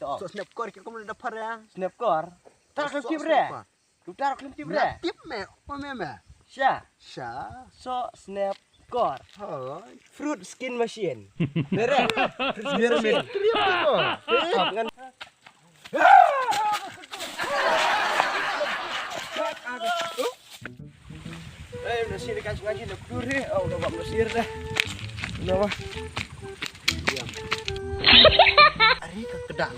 So snapcore kita mau dapat ya. Snapcore. Taruh klip bre. Lu taruh klip bre. Tip me, apa me? Sya. So Snapcore. oh. Fruit skin machine. Bere. Biar me. Trip mo. Kan. Mesir kan ngaji nak duri. Oh, udah bawa mesir dah. Udah mah. Diam. Ari ke kedang.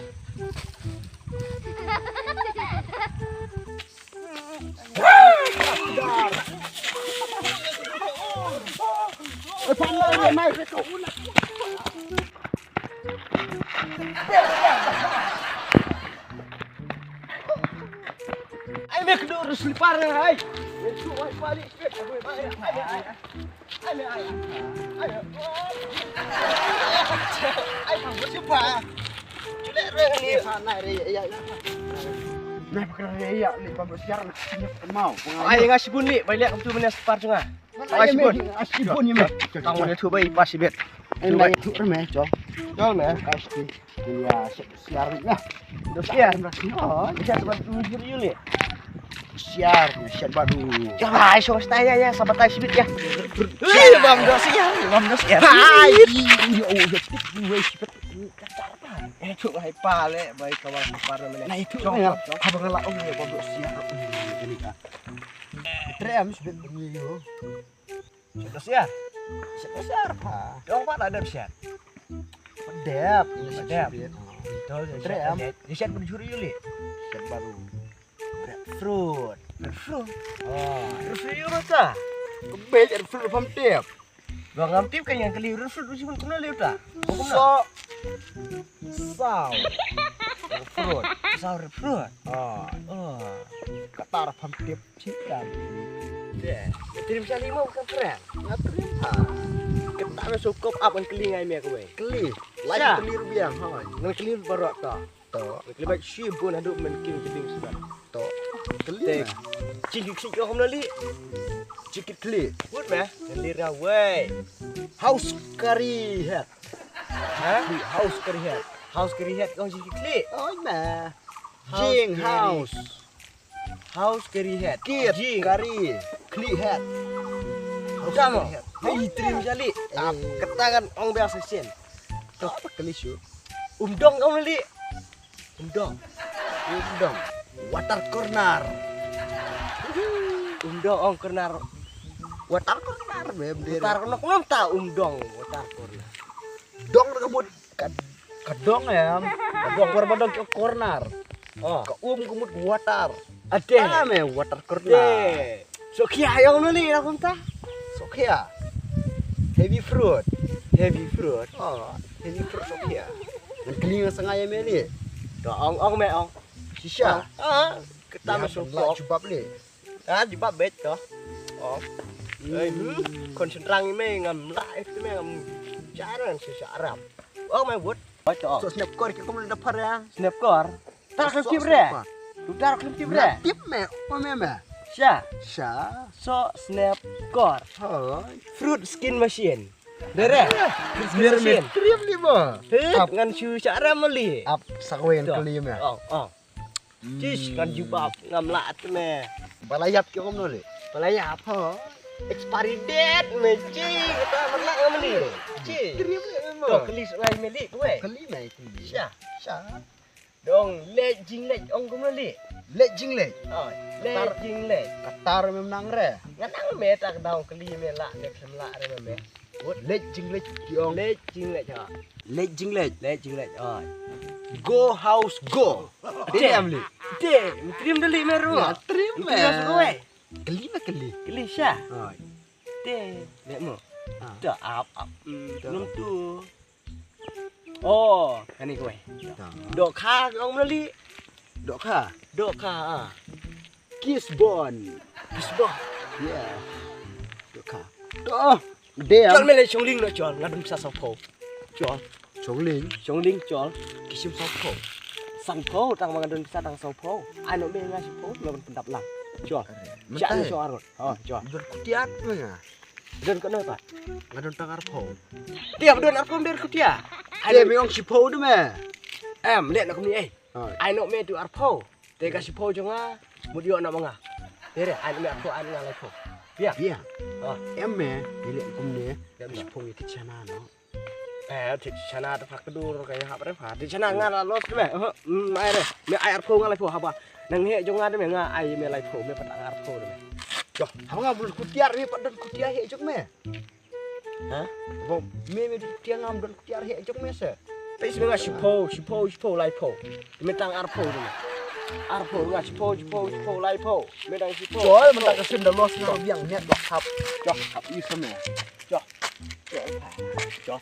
Pandai ke kau ulah. Ai mek dur selipar hai. Itu ai balik. Ai bang siapa? Tidak re Sana re ya. Nah, pakai ya, ni pambu siaran mau. Ai ngasih pun li, balik tu mana separ tengah. Ai pun, asibun ni me. Kamu ni tu baik pas ibet. Ini tu me, jom. Jom ya. Pasti. Ya, siaran lah. Siar. Oh, bisa tempat tujuh Juli. Siar baru. Jangan iso staya ya, sahabat tai sibit ya. Iya, bang dos ya. Bang dos ya. Hai, ini oh, jepit gue sibit. Itu hai pale, baik kawan separ mana. Nah itu ya, abang lah om ya pambu siar. Ini kah. Trem sibit ni yo. Dos ya. Siar pa. Dong pak ada siar. Pedap, ini Pedap. sibit. Betul, Trem. Di siar penjuri Juli. Siar baru. Fruit. Fruit. Oh, fruit itu apa? Kebel ada fruit pam tiap. Gak ngerti kan yang keliru fruit mesti pun kenal lihat tak? So. Saw. Fruit. Sour fruit. Oh, katar pam tiap cikan. Ya. Jadi bisa lima bukan keren. Ngatrim ha. Kita masuk kop up kan kelingai mek kowe. Keli. Siap. Lagi keliru biang hoi. Nang keliru baru tak. To, Keliru baik sibun aduk mungkin jeding sudah. to. Keli. Cikik sik kau melalui. Cikit keli. Buat meh. Kelira weh. House curry head. Hah? House curry head. House curry head kau cikik klik. Oh, nah. House Jing curry. house. House curry head. Kit Jing. curry. Kli head. House Kamu. curry head. Hei trim jali. Ketangan orang biasa sen. To apa keli syu? Umdong kau melalui. Umdong. Udang. Water corner. Umdong orang kenar. Water corner bem dia. Utar kono ngom ta umdong utar kono. Dong kebut kadong ya. Kadong berbodong ke corner. Oh, Ke kemut water. ade. Me water corner. Ade. So kia yang nuli lakum ta? Sokia. Heavy fruit. Heavy fruit. Oh, heavy fruit sokia. Ngan kelinga sengaya meli. Do ong me ong. Sisha. Ah, kita Lah masuk jubab le. Ah, di babet to. Oh. Eh, konsentrasi me ngam la itu me ngam jaran sisa Arab. Oh, me buat. So snapcore kita mau dapat ya. Snapcore. Taruh klip bre. Lu taruh klip bre. Tip me, apa me? Sya. Sha. So snapcore. Oh. Fruit skin machine. Dere. Biar me trip ni ba. Up ngan sisa Arab meli. Up sakwen kelim ya. Oh, oh. Cis kan jubab ngam la tu me. Balayap ke om nole. Balayap. Ha. Expiry date me ci kita melak ngam meli. Ci. Trip ni Tuh, mo. kelis ngai meli tu eh. Kelim mai tu. Sya. Sha. Dong, lek jing lek ong ko meli. Lek jing lek. Oh, lek jing lek. Katar me menang re. Nganang me tak daung keli me la nek semla re me. Lek jing lek diong. Lek jing lek ha. Lek jing lek. Lek jing lek. Oh. Go house go. Dia amli. De, trim deli me ru. Ya, trim me. me. Keli me keli. Keli sya. Ha. De, lek mo. Ah. Dah up. Num tu. Oh, kan ni kowe. Dok kha ong meli. Dok ha. Dok kha. Kiss bon. Kisbah. Ya. Dok ha. Doh. Dia. Chol mele chongling no chol ngadum sa sopo. Chol. Chongling. Chongling chol kisim sopo. Sang po tang mangadun sa tang sopo. Ano me nga sopo ngaban pendap lang. Chol. Cak so arot. Oh, chol. Don kutiat menga. Don kono pa. Ngadon tangar po. Tiap don aku der kutia. Dia meong si po du me. em lihat nak ni Rồi. ai nak me tu arpo te kasih po jonga mudio nak manga dere ai me arpo ai ngalai po biar Bia. ah Em mẹ, đi lệ cùng nè. Em Em mẹ. phong như thích chana nó. tik chana tu pak kedur kaya hap re fa tik chana ngala los tu me ai re me ai arpo ngalai po haba nang he jonga tu me nga ai me lai po me patang arpo tu me Cho, không ngam bulan kutiar ni padan kutiar he jok me. Hah? Bom, me kutiar ngam bulan kutiar he jok me se. Tapi sebenarnya sipo lai po metang arpo tu me arpo nga sipo lai po metang sipo Trời, mình tak kesin dah los ngam yang net dok hap. Cho, hap isu me. cho